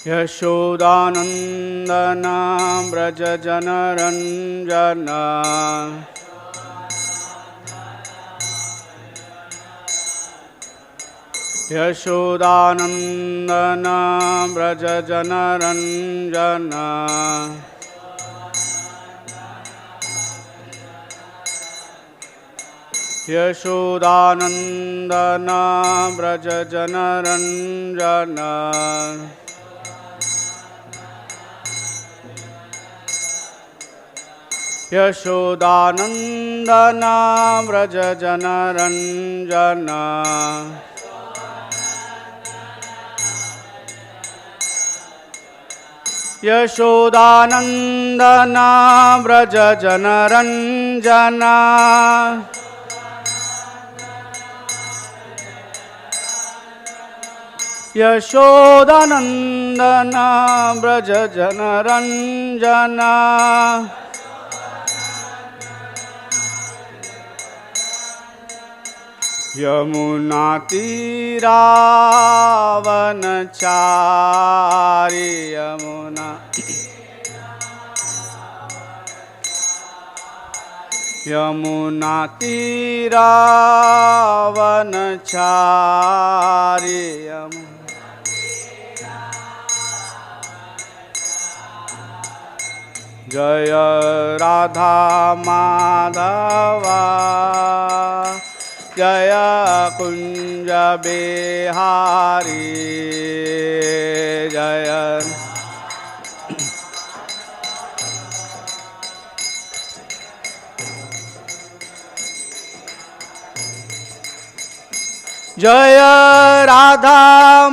यशोदानन्दना व्रजजनरञ्जना यशोदानन्दना व्रजजनरञ्जना यशोदानन्दना व्रजजनरञ्जना यशोदानन्दना व्रजजनरञ्जना यशोदानन्दना व्रजजनरञ्जना यशोदानन्दना व्रजजनरञ्जना यमुनातीरावनचारि यमुनातीरावनचारि जय राधा माधवा जय कुंज बिहारी जय जय राधा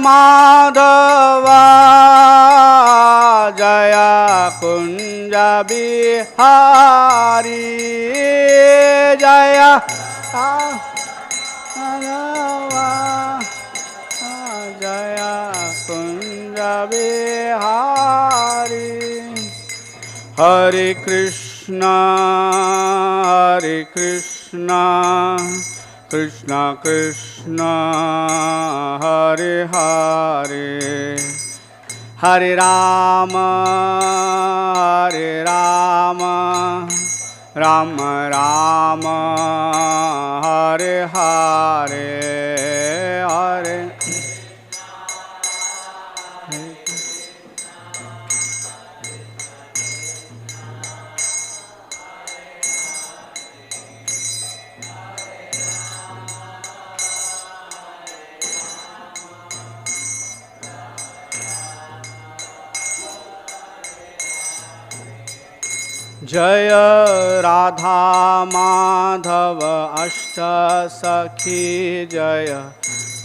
माधवा जय कुंज बिहारी जय जय कुंज बिहारी हरे कृष्णा कृष्ण कृष्ण हरे हरे हरे राम राम राम हरे हरे हरे जय राधा माधव अष्ट सखी जय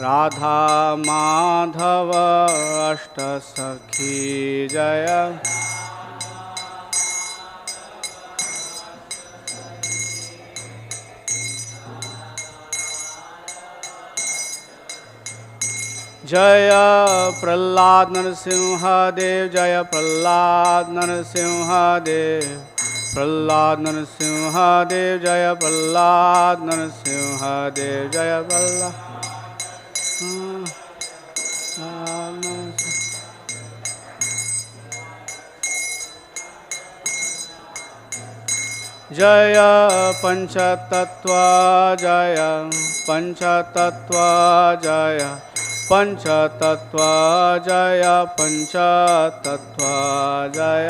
राधा माधव अष्ट सखी जय जय प्रहलाद नरसिंह देव जय प्रहलाद नरसिंह देव प्रहलाद नरसिंह देव जय प्रहलाद नरसिंह देव जय प्रहलाद जय पंचतत्व जय पंचतत्व जय पंचतत्व जय पंचतत्व जय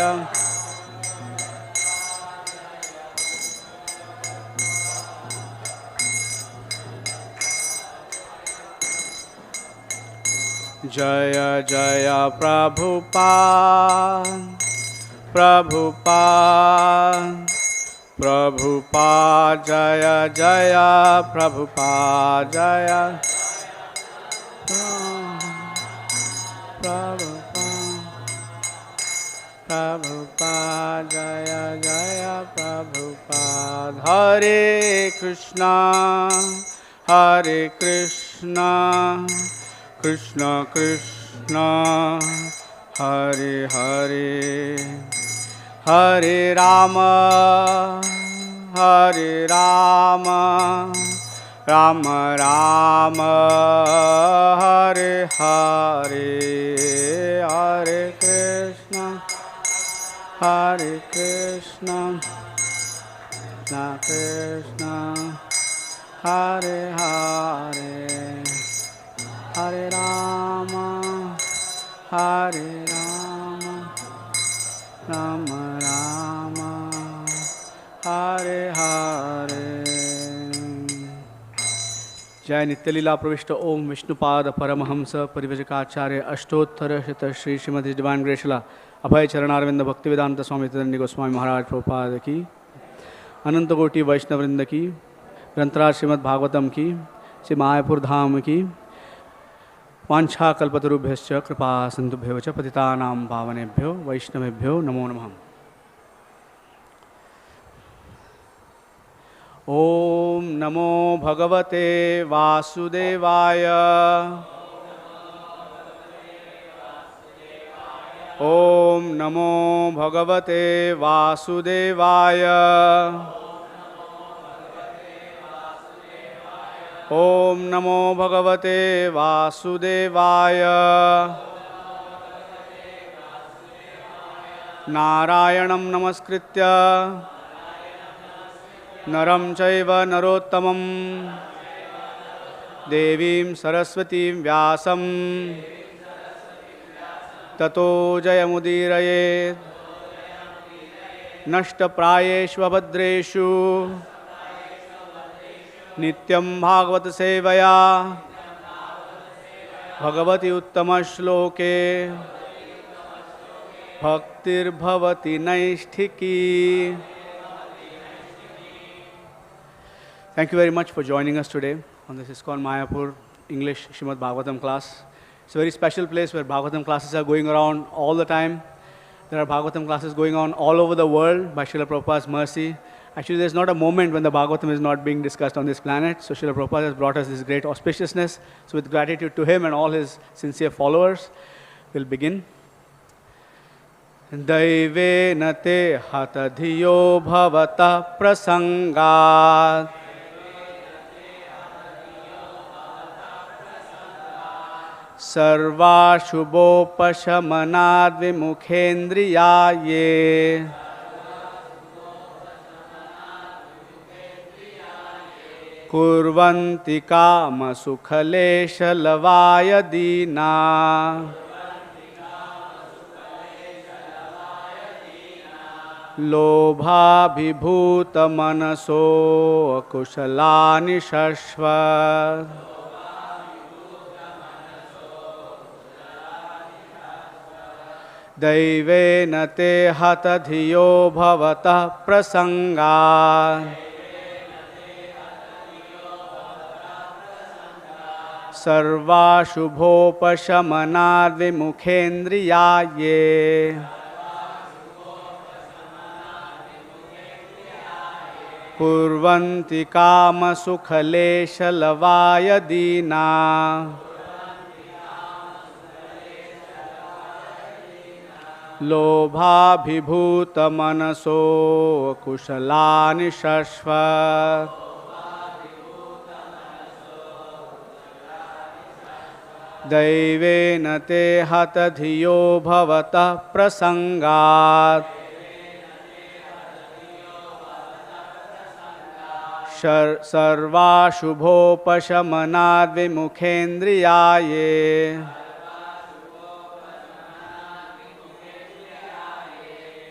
जय जय प्रभुपाद प्रभुपाद प्रभुपाद जय जय प्रभुपाद जय प्रभुपाद जय जय प्रभुपाद हरे Krishna Krishna Krishna Hare Hare Hare Ram Ram Ram Hare Hare Hare Krishna Hare Krishna Krishna Krishna Hare Hare Hare Rama Hare Rama Rama Rama Hare Hare जय नित्य लीला प्रविष्ट ओम विष्णुपाद परमहंस परिव्रजकाचार्य अष्टोत्तर शत श्री श्रीमती डिवाइन ग्रेशला अभय चरणारविंद भक्तिवेदांत स्वामी तदन्य गोस्वामी महाराज प्रभुपाद की अनंत कोटि वैष्णववृंद की ग्रंथराज श्रीमद् भागवतम की श्री मायापुर धाम की वांछा कल्पतरुभ्यश्च कृपा सिंधुभ्यो च पतितानां पावनेभ्यो वैष्णवेभ्यो नमो नमः। ओम नमो भगवते वासुदेवाय ओम नमो भगवते वासुदेवाय ओम नमो भगवते वासुदेवाय नारायणं नमस्कृत्य नरं चैव नरोत्तमं देवीं सरस्वतीं व्यासं ततो जयमुदीरयेत् नष्टप्रायेषु भद्रेषु नित्यं भागवत सेवया भगवति उत्तमश्लोके भक्तिर्भवति नैष्ठिकी। Thank you very much for joining us today on this ISKCON Mayapur English Srimad Bhagavatam class. It's a very special place where Bhagavatam classes are going around all the time. There are Bhagavatam classes going on all over the world by Srila Prabhupada's mercy. Actually, there's not a moment when the Bhagavatam is not being discussed on this planet. So Srila Prabhupada has brought us this great auspiciousness. So with gratitude to him and all his sincere followers, we'll begin. daivena te hata-dhiyo bhavataḥ prasaṅgāt sarvāśubhopaśamanād vimukhendriyā kurvanti kāma-sukha-leśa-lavāya dīnā lobha-abhibhūta-manaso akuśalāni śaśvat daivena te hata-dhiyo bhavataḥ prasaṅgāt sarvāśubhopaśamanād vimukhendriyā kurvanti kāma-sukha-leśa-lavāya dīnā lobha-abhibhūta-manaso kuśalāni śaśvat daivena te hata-dhiyo bhavataḥ prasaṅgāt sarvāśubhopaśamanād vimukhendriyā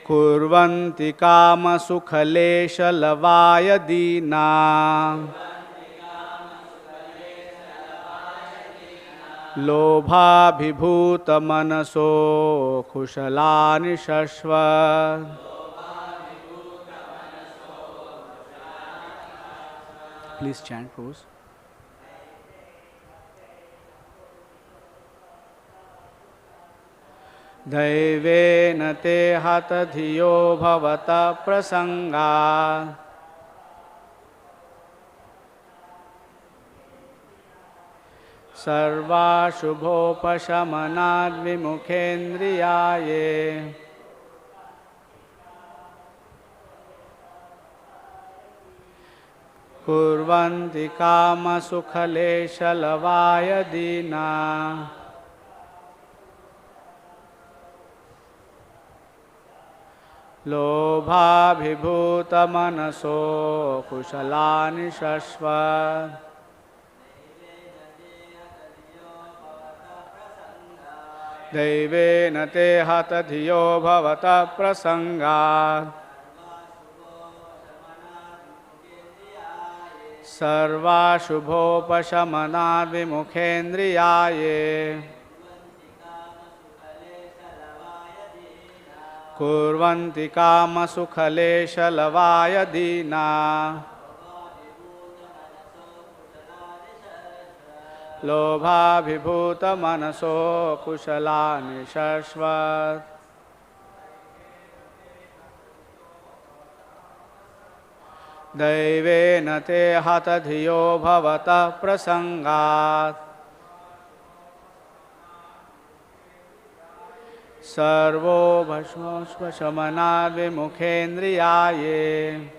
kurvanti kāma-sukha-leśa-lavāya dīnā lobha-abhibhūta-manaso kuśalāni śaśvat Please chant, Prabhus. daivena te hata-dhiyo bhavataḥ prasaṅgāt sarvāśubhopaśamanād vimukhendriyā kurvanti kāma-sukha-leśa-lavāya dīnā lobha-abhibhūta-manaso kuśalāni śaśvat daivena te hata-dhiyo bhavataḥ prasaṅgāt sarvāśubhopaśamanād vimukhendriyāye kurvanti kāma-sukha-leśa-lavāya dīnā lobha-abhibhūta-manaso kuśalāni śaśvat daivena te hata-dhiyo bhavataḥ prasaṅgāt sarvāśubhopaśamanād vimukhendriyāye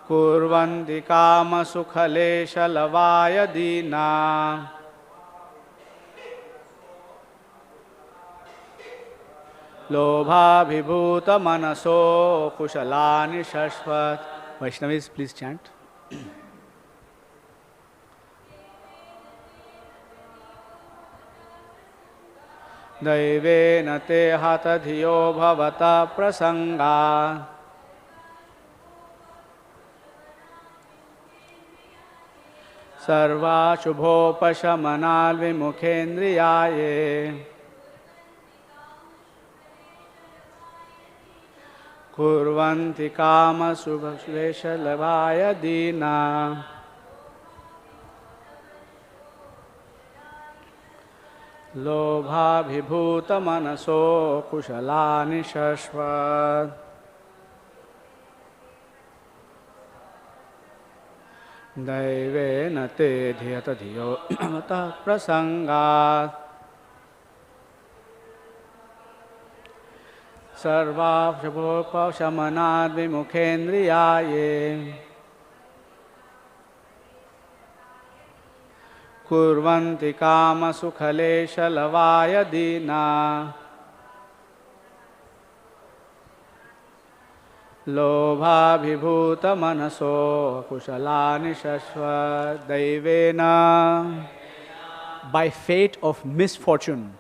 kurvanti kāma-sukha-leśa-lavāya dīnā lobha-abhibhūta-manaso kuśalāni śaśvat. Vaishnavis, please chant. daivena te hata-dhiyo bhavataḥ prasaṅgāt sarvāśubhopaśamanād vimukhendriyāye kurvanti kāma-sukha-leśa-lavāya dīnā lobha-abhibhūta-manaso kuśalāni śaśvat daivena te hata-dhiyo bhavataḥ prasaṅgāt sarvāśubhopaśamanād vimukhendriyāye kurvanti kāma-sukha-leśa-lavāya dīnā lobha-abhibhūta-manaso kuśalāni śaśvat daivena by fate of misfortune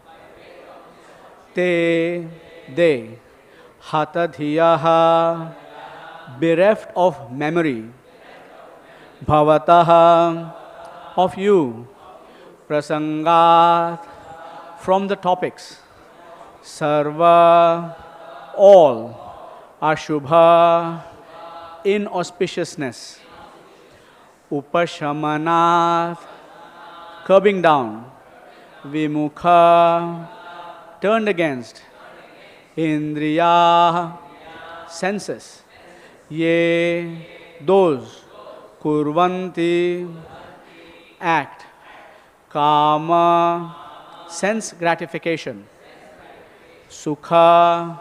they hata-dhiyaḥ bereft of memory bhavataḥ of you prasaṅgāt from the topics sarva all aśubha inauspiciousness upaśamanāt curbing down vimukha turned against indriyāḥ senses ye those kurvanti act kāma sense gratification sukha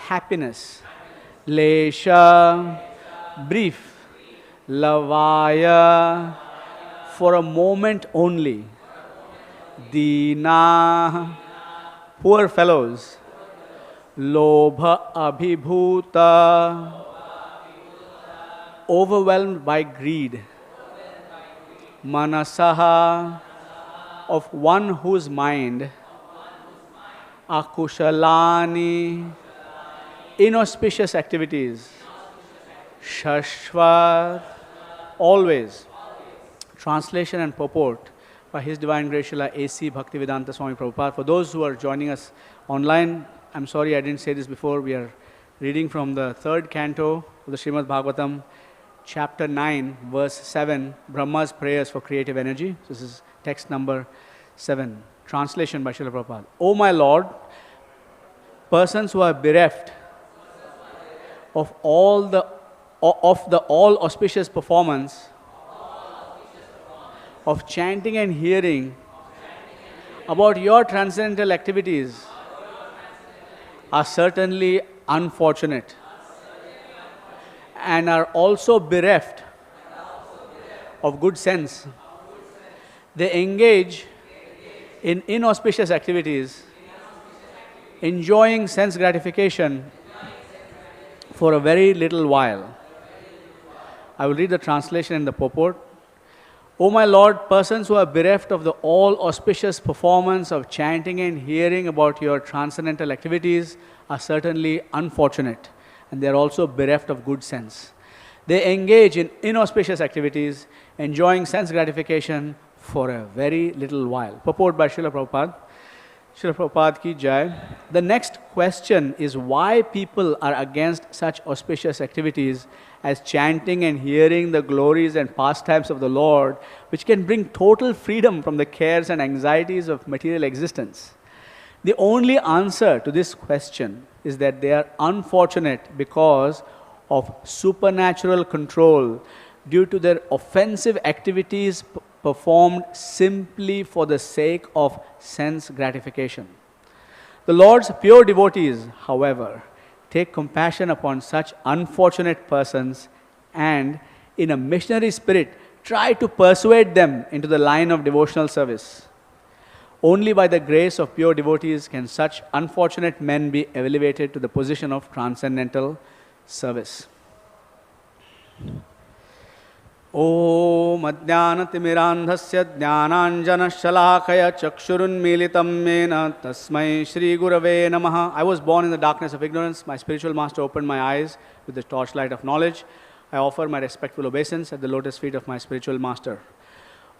happiness leśa brief lavāya for a moment only dīnā poor fellows lobha-abhibhūta overwhelmed by greed manasaḥ of one whose mind akuśalāni inauspicious activities śaśvat always. Translation and purport by His Divine Grace Srila A.C. Bhaktivedanta Swami Prabhupada. For those who are joining us online, I'm sorry I didn't say this before. We are reading from the third canto of the Srimad Bhagavatam, chapter 9, verse 7, Brahma's prayers for creative energy. This is text number 7. Translation by Srila Prabhupada. O my Lord, persons who are bereft of the all-auspicious performance of chanting and hearing about your transcendental activities are certainly unfortunate and are also bereft of good sense. They engage in inauspicious activities enjoying sense gratification for a very little while. I will read the translation and the purport. O my Lord, persons who are bereft of the all-auspicious performance of chanting and hearing about your transcendental activities are certainly unfortunate, and they are also bereft of good sense. They engage in inauspicious activities, enjoying sense gratification for a very little while. Purport by Srila Prabhupada. Srila Prabhupada ki jai. The next question is why people are against such auspicious activities as chanting and hearing the glories and pastimes of the Lord, which can bring total freedom from the cares and anxieties of material existence. The only answer to this question is that they are unfortunate because of supernatural control due to their offensive activities performed simply for the sake of sense gratification. The Lord's pure devotees, however, take compassion upon such unfortunate persons and, in a missionary spirit, try to persuade them into the line of devotional service. Only by the grace of pure devotees can such unfortunate men be elevated to the position of transcendental service. Om Ajnanatimirandhasya Jnananjanashalakaya Chakshurunmilitam Mena Tasmai Shri Gurave Namaha. I was born in the darkness of ignorance. My spiritual master opened my eyes with the torchlight of knowledge. I offer my respectful obeisance at the lotus feet of my spiritual master.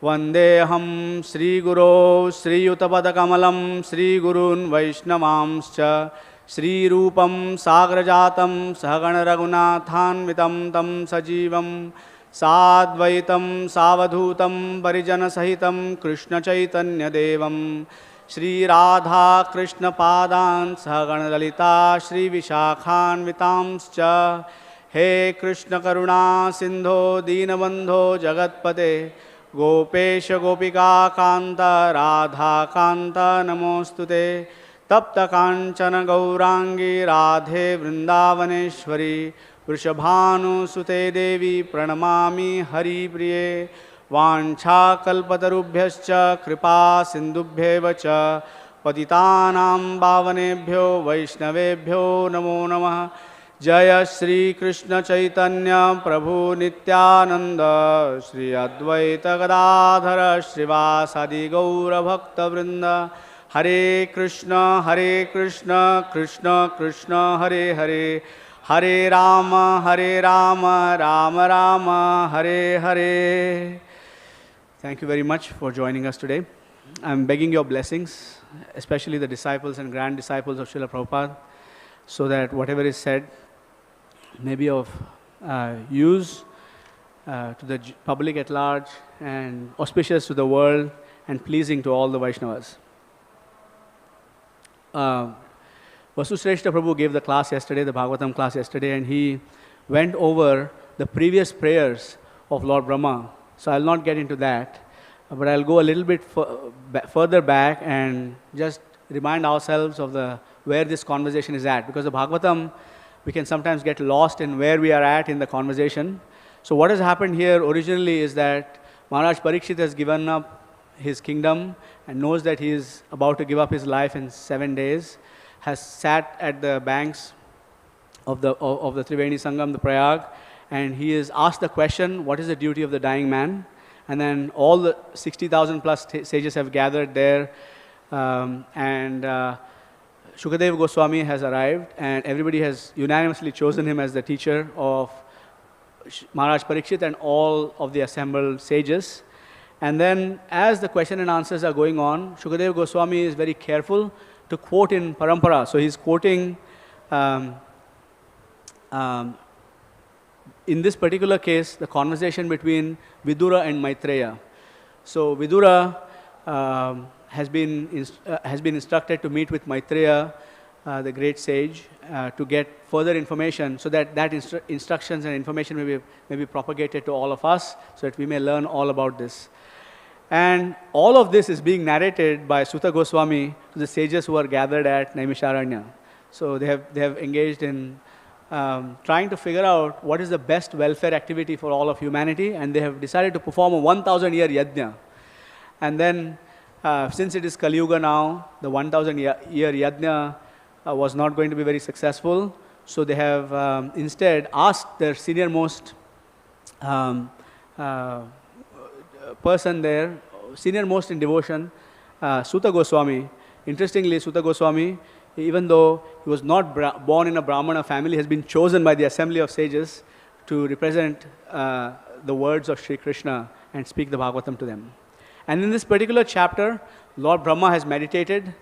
Vandeham Sri Guru Sri Yutapadakamalam Sri Gurun Vaishnavamscha Sri Rupam Sagrajatam Sahagana Raghunathan Vitam Tam Sajivam Sadvaitam Savadhutam Parijana Sahitam Krishna Chaitanya Devam Sri Radha Krishna Padan Sahagana Lalita Sri Vishakhan Vitamscha He Krishna Karuna Sindho Dīnabandho Jagatpate Gopesha Gopika Kanta Radha Kanta Namostute Tapta Kanchana Gaurangi Radhe Vrindavaneshwari Vrishabhanu Sute Devi Pranamami Hari Priye Vancha Kalpatarubhyascha Kripa Sindubhyevacha Patitanam Bhavanebhyo Vaishnavebhyo Namo Namah Jaya Shri Krishna Chaitanya Prabhu Nityananda Shri Advaita Gadadhara Srivasadi Gaura Bhakta Vrinda Hare Krishna Krishna Krishna Hare Hare Hare Rama, Rama Rama, Hare Hare. Thank you very much for joining us today. I'm begging your blessings, especially the disciples and grand disciples of Srila Prabhupada, so that whatever is said may be of use to the public at large and auspicious to the world and pleasing to all the Vaishnavas. Vasudharishta Prabhu gave the class yesterday, the Bhagavatam class yesterday, and he went over the previous prayers of Lord Brahma. So I'll not get into that, but I'll go a little bit further back and just remind ourselves of where this conversation is at. Because the Bhagavatam, we can sometimes get lost in where we are at in the conversation. So what has happened here originally is that Maharaj Parikshit has given up his kingdom and knows that he is about to give up his life in 7 days. Has sat at the banks of the Triveni Sangam, the Prayag, and he is asked the question, what is the duty of the dying man? And then all the 60,000 plus sages have gathered there, and Shukadeva Goswami has arrived, and everybody has unanimously chosen him as the teacher of Maharaj Parikshit and all of the assembled sages. And then as the question and answers are going on, Shukadeva Goswami is very careful to quote in parampara. So he's quoting, in this particular case, the conversation between Vidura and Maitreya. So Vidura has been instructed to meet with Maitreya, the great sage, to get further information, so that instructions and information may be propagated to all of us, so that we may learn all about this. And all of this is being narrated by Suta Goswami to the sages who are gathered at Naimisharanya. So they have engaged in trying to figure out what is the best welfare activity for all of humanity, and they have decided to perform a 1,000-year yajna. And then, since it is Kali Yuga now, the 1,000-year yajna was not going to be very successful. So they have instead asked their senior-most person there, senior-most in devotion, Suta Goswami. Interestingly, Suta Goswami, even though he was not born in a Brahmana family, has been chosen by the assembly of sages to represent the words of Sri Krishna and speak the Bhagavatam to them. And in this particular chapter, Lord Brahma has meditated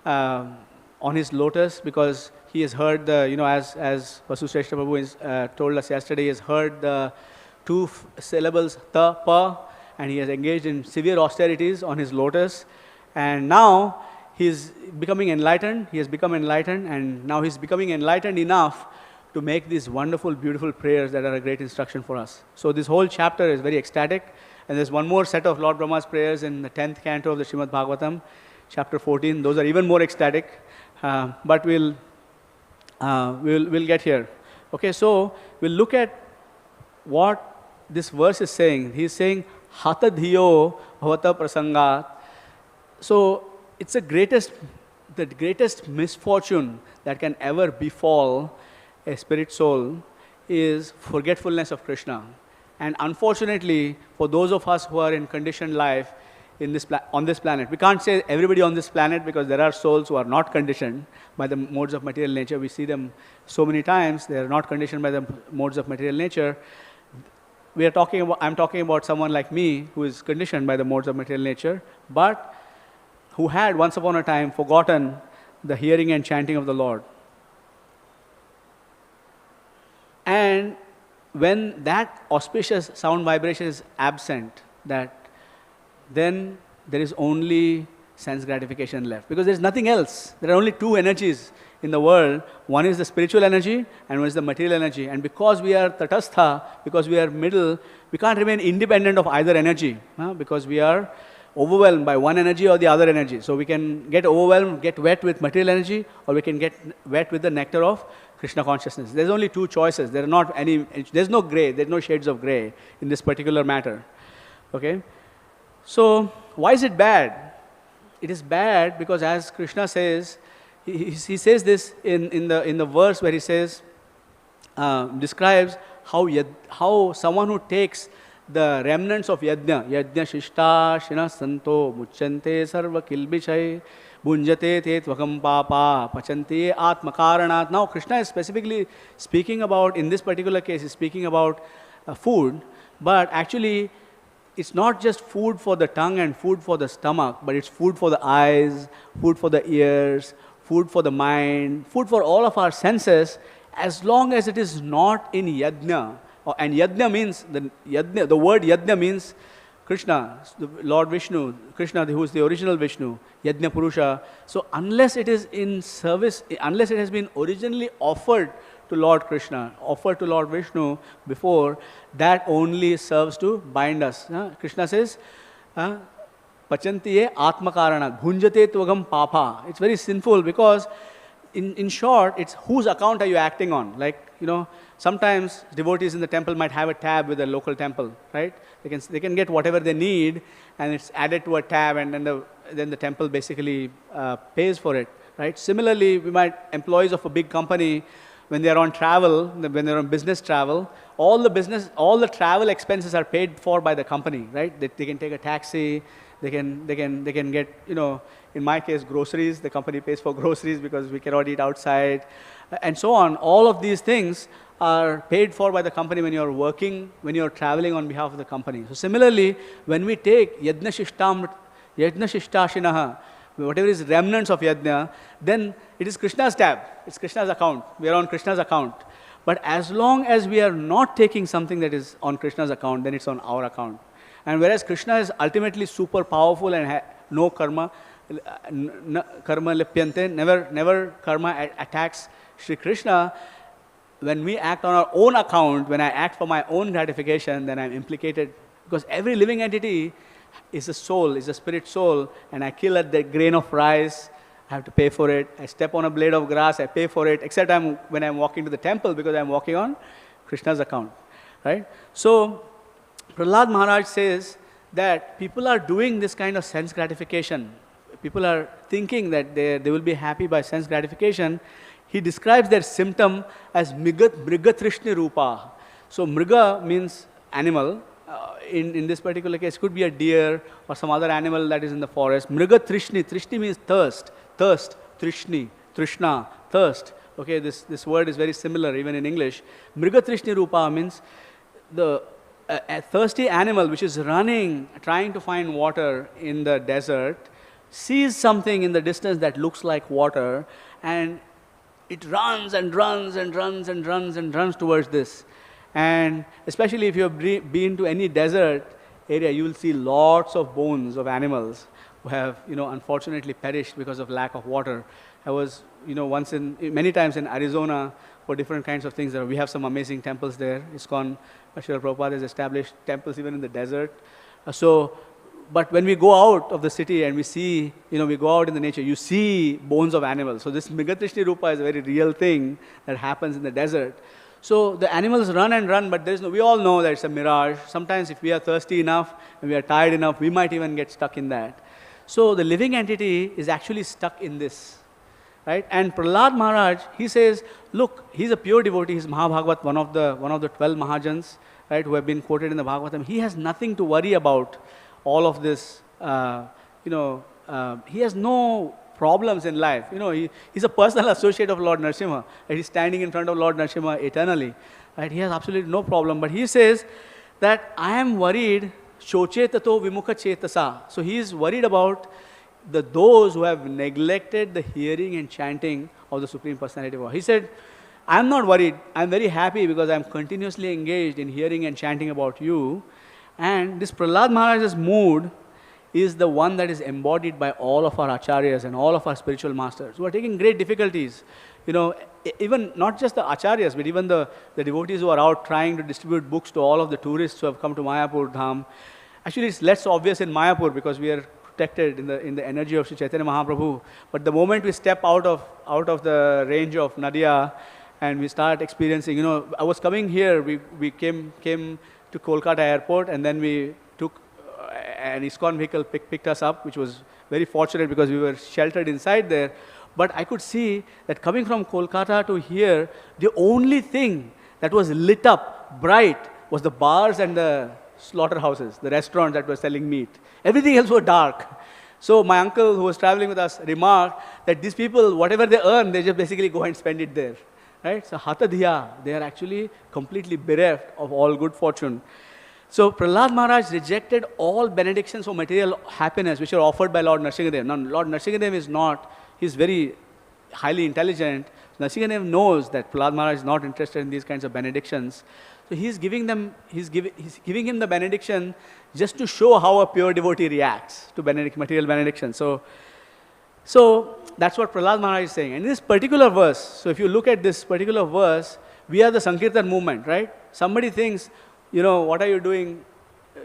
on his lotus, because he has heard the, as Vasu Shrestha Prabhu has told us yesterday, he has heard the two syllables ta, pa, and he has engaged in severe austerities on his lotus. And now he is becoming enlightened, he has become enlightened, and now he is becoming enlightened enough to make these wonderful, beautiful prayers that are a great instruction for us. So this whole chapter is very ecstatic, and there's one more set of Lord Brahma's prayers in the 10th canto of the Srimad Bhagavatam, chapter 14. Those are even more ecstatic, but we'll get here. Okay, so we'll look at what this verse is saying. He's saying, hata-dhiyo prasaṅgāt. So it's the greatest misfortune that can ever befall a spirit soul is forgetfulness of Krishna. And unfortunately, for those of us who are in conditioned life on this planet, we can't say everybody on this planet, because there are souls who are not conditioned by the modes of material nature. We see them so many times. They are not conditioned by the modes of material nature. I'm talking about someone like me who is conditioned by the modes of material nature, but who had once upon a time forgotten the hearing and chanting of the Lord. And when that auspicious sound vibration is absent, then there is only sense gratification left, because there is nothing else. There are only two energies in the world. One is the spiritual energy and one is the material energy. And because we are tatastha, because we are middle, we can't remain independent of either energy, because we are overwhelmed by one energy or the other energy. So we can get overwhelmed, get wet with material energy, or we can get wet with the nectar of Krishna consciousness. There's only two choices. There's no gray, there's no shades of gray in this particular matter. Okay? So why is it bad? It is bad because, as Krishna says, he says this in the verse where he says, describes how someone who takes the remnants of yajna shishta shina santo mucchante sarva kilbishai bunjate te tvakam papa pachanti atmakaranat. Now Krishna is specifically speaking about, in this particular case, he's speaking about food, but actually it's not just food for the tongue and food for the stomach, but it's food for the eyes, food for the ears, food for the mind, food for all of our senses, as long as it is not in yajna. And yajna means, the word yajna means Krishna, Lord Vishnu, Krishna who is the original Vishnu, yajna Purusha. So unless it is in service, unless it has been originally offered to Lord Krishna, offered to Lord Vishnu before, that only serves to bind us. Krishna says, Pachantiye atmakaranat, bhunjate tvagam papa. It's very sinful because, in short, it's whose account are you acting on? Like, sometimes devotees in the temple might have a tab with the local temple, right? They can get whatever they need, and it's added to a tab, and then the temple basically pays for it, right? Similarly, employees of a big company, when they are on travel, when they are on business travel, all the travel expenses are paid for by the company, right? They can take a taxi, they can get, in my case, groceries. The company pays for groceries because we cannot eat outside, and so on. All of these things are paid for by the company when you're working, when you're traveling on behalf of the company. So similarly, when we take yajna shishtashinaha, whatever is remnants of yajna, then it is Krishna's tab, it's Krishna's account. We are on Krishna's account. But as long as we are not taking something that is on Krishna's account, then it's on our account. And whereas Krishna is ultimately super powerful and no karma lipyante, never karma attacks Sri Krishna, when we act on our own account, when I act for my own gratification, then I'm implicated, because every living entity is a soul, is a spirit soul, and I kill at the grain of rice, I have to pay for it. I step on a blade of grass, I pay for it, except when I'm walking to the temple, because I'm walking on Krishna's account, right? So Prahlad Maharaj says that people are doing this kind of sense gratification. people are thinking that they will be happy by sense gratification, he describes their symptom as mriga-trishni rupa. So mriga means animal. In this particular case, could be a deer or some other animal that is in the forest. Mriga-trishni. Trishni means thirst. Trishni. Trishna. Thirst. Okay, this word is very similar even in English. Mriga-trishni rupa means a thirsty animal which is running, trying to find water in the desert, sees something in the distance that looks like water, and it runs and runs and runs and runs and runs towards this. And especially if you have been to any desert area, you will see lots of bones of animals who have, unfortunately perished because of lack of water. I was, many times in Arizona for different kinds of things. We have some amazing temples there. ISKCON, Srila Prabhupada has established temples even in the desert. But when we go out of the city and we see, we go out in the nature, you see bones of animals. So this Mriga-trishni rupa is a very real thing that happens in the desert. So the animals run and run, but we all know that it's a mirage. Sometimes if we are thirsty enough and we are tired enough, we might even get stuck in that. So the living entity is actually stuck in this. Right? And Prahlad Maharaj, he says, look, he's a pure devotee, he's Mahabhagavat, one of the 12 Mahajans, right, who have been quoted in the Bhagavatam. He has nothing to worry about all of this. He has no problems in life. He's a personal associate of Lord Narasimha. Right? He's standing in front of Lord Narasimha eternally. Right? He has absolutely no problem. But he says that I am worried, shochetato vimukha chetasa. So he is worried about those who have neglected the hearing and chanting of the Supreme Personality of God. He said, I am not worried. I am very happy because I am continuously engaged in hearing and chanting about you. And this Prahlad Maharaj's mood is the one that is embodied by all of our acharyas and all of our spiritual masters who are taking great difficulties. Even not just the acharyas, but even the devotees who are out trying to distribute books to all of the tourists who have come to Mayapur Dham. Actually, it's less obvious in Mayapur because we are protected in the energy of Sri Chaitanya Mahaprabhu. But the moment we step out of the range of Nadia and we start experiencing, I was coming here, we came to Kolkata airport, and then we took an ISKCON vehicle picked us up, which was very fortunate because we were sheltered inside there. But I could see that coming from Kolkata to here, the only thing that was lit up, bright, was the bars and the slaughterhouses, the restaurants that were selling meat. Everything else was dark. So my uncle, who was traveling with us, remarked that these people, whatever they earn, they just basically go and spend it there. Right? So hata-dhiyo, they are actually completely bereft of all good fortune. So Prahlad Maharaj rejected all benedictions for material happiness which are offered by Lord Narasimhadev. Now Lord Narasimhadev is not, he's very highly intelligent. Narasimhadev knows that Prahlad Maharaj is not interested in these kinds of benedictions. So he's giving him the benediction just to show how a pure devotee reacts to material benediction. So that's what Prahlad Maharaj is saying. And in this particular verse, so if you look at this particular verse, we are the Sankirtan movement, right? Somebody thinks, what are you doing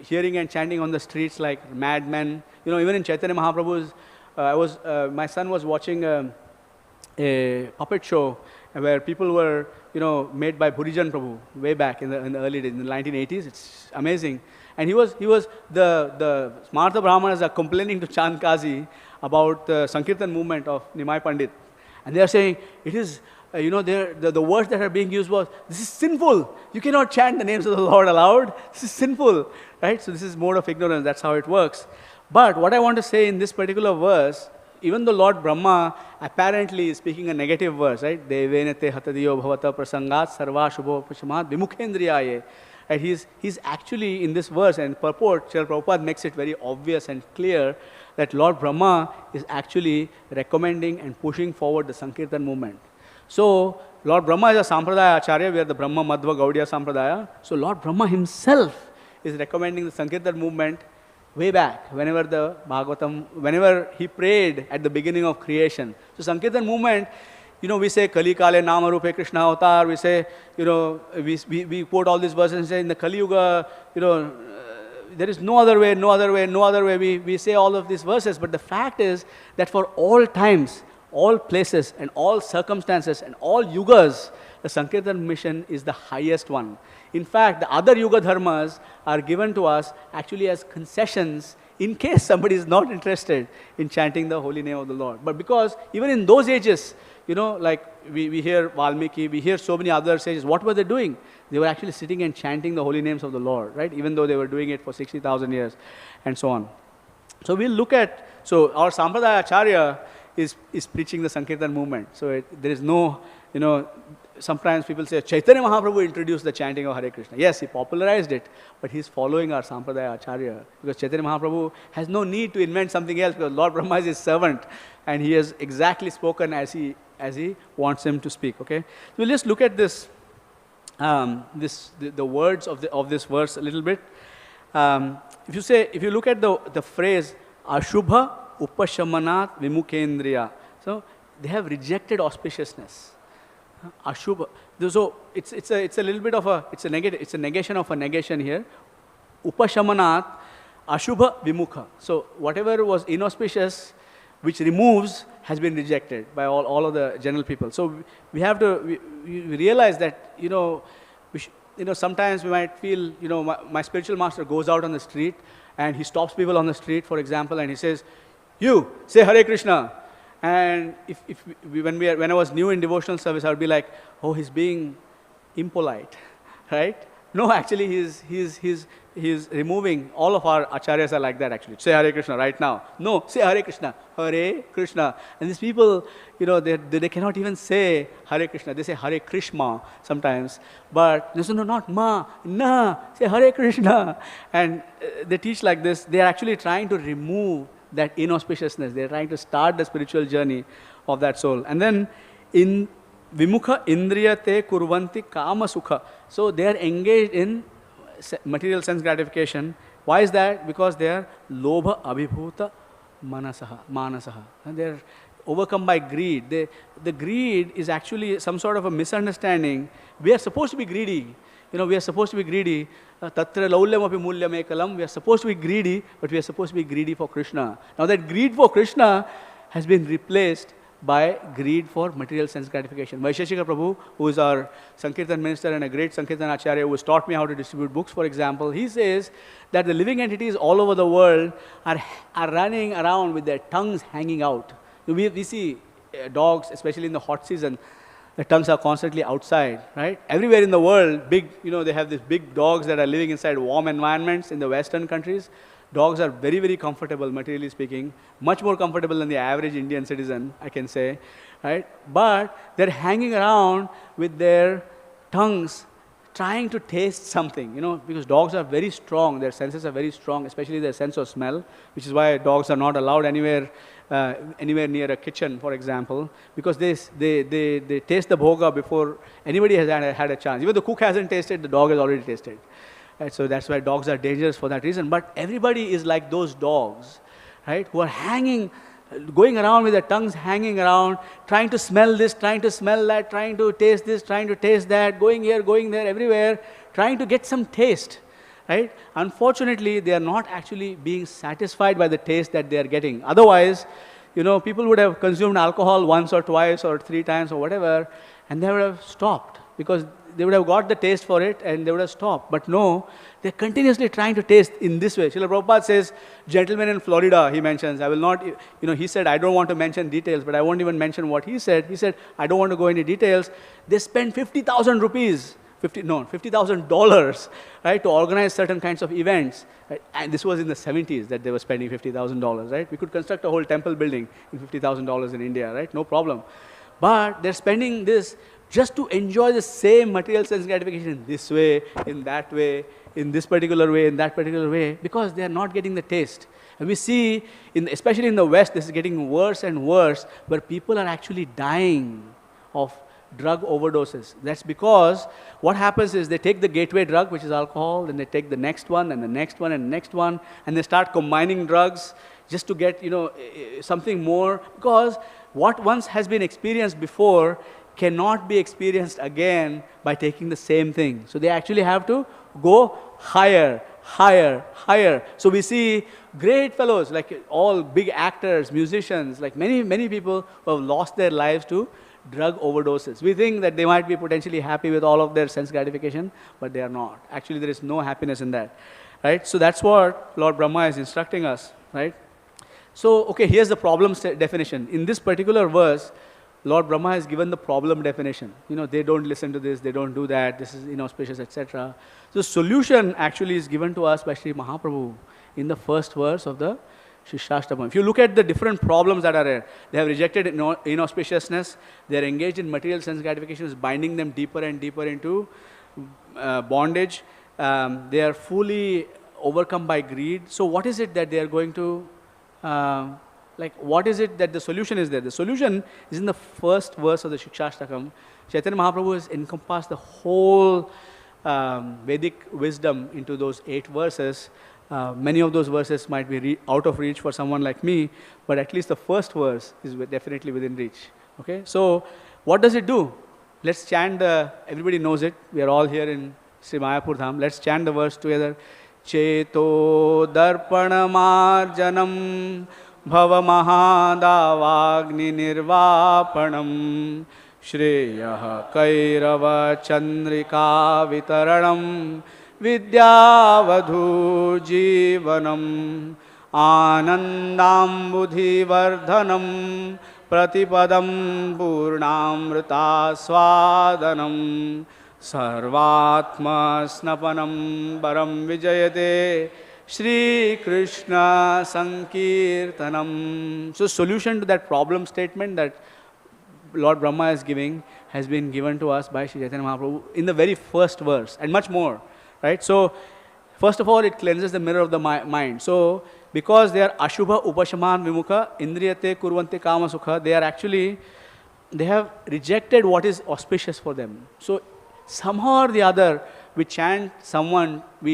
hearing and chanting on the streets like madmen? Even in Chaitanya Mahaprabhu's, my son was watching a puppet show where people were, made by Bhurijan Prabhu way back in the early days, in the 1980s. It's amazing. And the Smartha Brahmanas are complaining to Chand Kazi about the Sankirtan movement of Nimai Pandit. And they are saying, it is, the words that are being used was, this is sinful. You cannot chant the names of the Lord aloud. This is sinful, right? So this is mode of ignorance. That's how it works. But what I want to say in this particular verse, even though Lord Brahma apparently is speaking a negative verse, right? Daivena hata-dhiyo bhavataḥ prasaṅgāt sarvāśubhopaśamanād vimukhendriyā. Right? He's actually in this verse, and purport, Srila Prabhupada makes it very obvious and clear that Lord Brahma is actually recommending and pushing forward the Sankirtan movement. So Lord Brahma is a Sampradaya Acharya, we are the Brahma Madhva Gaudiya Sampradaya. So Lord Brahma himself is recommending the Sankirtan movement way back, whenever he prayed at the beginning of creation. So Sankirtan movement, we say Kali Kale Nama Rupe Krishna Avatar, we say, we quote all these verses and say in the Kali Yuga, there is no other way, no other way, no other way. We say all of these verses, but the fact is that for all times, all places and all circumstances and all yugas, the Sankirtan mission is the highest one. In fact, the other yuga dharmas are given to us actually as concessions in case somebody is not interested in chanting the holy name of the Lord. But because even in those ages, like we hear Valmiki, we hear so many other sages, what were they doing? They were actually sitting and chanting the holy names of the Lord, right? Even though they were doing it for 60,000 years and so on. So we'll look at, our Sampradaya Acharya is preaching the Sankirtan movement. So there is no, sometimes people say, Chaitanya Mahaprabhu introduced the chanting of Hare Krishna. Yes, he popularized it, but he's following our Sampradaya Acharya. Because Chaitanya Mahaprabhu has no need to invent something else, because Lord Brahma is his servant, and he has exactly spoken as he wants him to speak. Okay, so we'll just look at this, the words of this verse a little bit. If you look at the phrase aśubha, upaśamanāt, vimukhendriyā, so they have rejected auspiciousness. Aśubha. So it's a little bit of it's a negation of a negation here. Upaśamanāt, aśubha, vimukha. So whatever was inauspicious, which removes, has been rejected by all of the general people. So we have to we realize that sometimes we might feel my spiritual master goes out on the street and he stops people on the street, for example, and he says, "You say Hare Krishna." And when I was new in devotional service, I would be like, "Oh, he's being impolite," right? No, actually, he's removing. All of our acharyas are like that, actually. Say Hare Krishna right now. No, say Hare Krishna. Hare Krishna. And these people, they cannot even say Hare Krishna. They say Hare Krishna sometimes. But they say, no, not ma, na, say Hare Krishna. And they teach like this. They are actually trying to remove that inauspiciousness. They are trying to start the spiritual journey of that soul. And then in vimukha indriyate kurvanti kāma-sukha. So they are engaged in material sense gratification. Why is that? Because they are lobha-abhibhūta-manaso. And they are overcome by greed. The greed is actually some sort of a misunderstanding. We are supposed to be greedy. We are supposed to be greedy. Tatra laulyam api mulyam ekalam. We are supposed to be greedy, but we are supposed to be greedy for Krishna. Now that greed for Krishna has been replaced by greed for material sense gratification. Vaisheshika Prabhu, who is our Sankirtan minister and a great Sankirtan Acharya, who has taught me how to distribute books, for example, he says that the living entities all over the world are running around with their tongues hanging out. We see dogs, especially in the hot season, the tongues are constantly outside, right? Everywhere in the world, they have these big dogs that are living inside warm environments in the Western countries. Dogs are very, very comfortable, materially speaking, much more comfortable than the average Indian citizen, I can say, right? But they're hanging around with their tongues, trying to taste something, because dogs are very strong, their senses are very strong, especially their sense of smell, which is why dogs are not allowed anywhere near a kitchen, for example, because they taste the bhoga before anybody has had a chance. Even the cook hasn't tasted, the dog has already tasted. Right, so that's why dogs are dangerous for that reason. But everybody is like those dogs, right, who are going around with their tongues hanging around, trying to smell this, trying to smell that, trying to taste this, trying to taste that, going here, going there, everywhere, trying to get some taste, right? Unfortunately, they are not actually being satisfied by the taste that they are getting. Otherwise, people would have consumed alcohol once or twice or 3 times or whatever, and they would have stopped, because they would have got the taste for it and they would have stopped. But no, they're continuously trying to taste in this way. Srila Prabhupada says, gentleman in Florida, he mentions, I will not, he said, I don't want to mention details, but I won't even mention what he said. He said, I don't want to go into details. They spend 50,000 rupees, $50,000, right, to organize certain kinds of events. Right? And this was in the 70s that they were spending $50,000, right? We could construct a whole temple building in $50,000 in India, right? No problem. But they're spending this just to enjoy the same material sense gratification in this way, in that way, in this particular way, in that particular way, because they are not getting the taste. And we see, especially in the West, this is getting worse and worse, where people are actually dying of drug overdoses. That's because what happens is they take the gateway drug, which is alcohol, then they take the next one, and the next one, and the next one, and they start combining drugs just to get, something more, because what once has been experienced before cannot be experienced again by taking the same thing. So they actually have to go higher, higher, higher. So we see great fellows, like all big actors, musicians, like many, many people who have lost their lives to drug overdoses. We think that they might be potentially happy with all of their sense gratification, but they are not. Actually, there is no happiness in that. right? So that's what Lord Brahma is instructing us, right? So, okay, here's the problem definition. In this particular verse, Lord Brahma has given the problem definition. They don't listen to this, they don't do that, this is inauspicious, etc. So, the solution actually is given to us by Sri Mahaprabhu in the first verse of the Shikshashtakam. If you look at the different problems that are there, they have rejected inauspiciousness, they are engaged in material sense gratification, is binding them deeper and deeper into bondage. They are fully overcome by greed. So, what is it that they are going to what is it that the solution is there? The solution is in the first verse of the Shikshashtakam. Chaitanya Mahaprabhu has encompassed the whole Vedic wisdom into those 8 verses. Many of those verses might be out of reach for someone like me, but at least the first verse is definitely within reach. Okay, so what does it do? Let's chant everybody knows it. We are all here in Sri Mayapur Dham. Let's chant the verse together. Cheto darpanamarjanam bhavamahadavagni nirvapanam shreyah kairava chandrika vitaranam vidyavadhu jivanam anandambudhi vardhanam pratipadam purnamrita swadanam sarvatma snapanam baram vijayate Shri Krishna Sankirtanam. So solution to that problem statement that Lord Brahma is giving has been given to us by Shri Chaitanya Mahaprabhu in the very first verse and much more, right? So first of all, it cleanses the mirror of the mind. So because they are aśubha, upaśamanāt, vimukha, indriyāte, kurvanti, kāma-sukha, they have rejected what is auspicious for them. So somehow or the other, we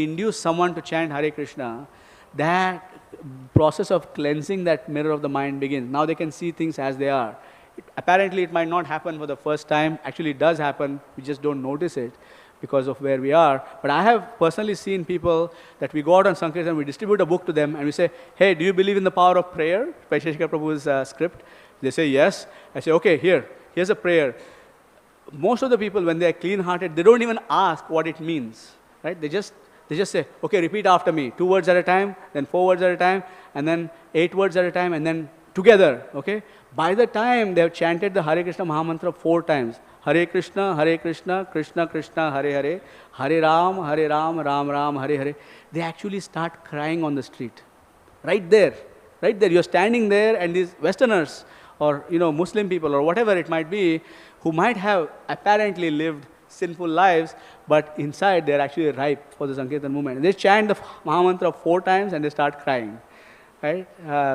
induce someone to chant Hare Krishna, that process of cleansing that mirror of the mind begins. Now they can see things as they are. Apparently it might not happen for the first time. Actually it does happen, we just don't notice it because of where we are. But I have personally seen people that we go out on Sankirtan, we distribute a book to them and we say, hey, do you believe in the power of prayer? Vaisheshika Prabhu's script. They say yes. I say, okay, here's a prayer. Most of the people, when they are clean-hearted, they don't even ask what it means, right? They just say, okay, repeat after me, 2 words at a time, then 4 words at a time, and then 8 words at a time, and then together, okay? By the time they have chanted the Hare Krishna Mahamantra 4 times, Hare Krishna, Krishna Krishna, Hare Hare, Hare Ram, Ram Ram, Hare Hare, they actually start crying on the street. Right there. You're standing there, and these Westerners, or Muslim people, or whatever it might be, who might have apparently lived sinful lives, but inside they're actually ripe for the Sankirtan movement. They chant the Mahamantra 4 times and they start crying. Right?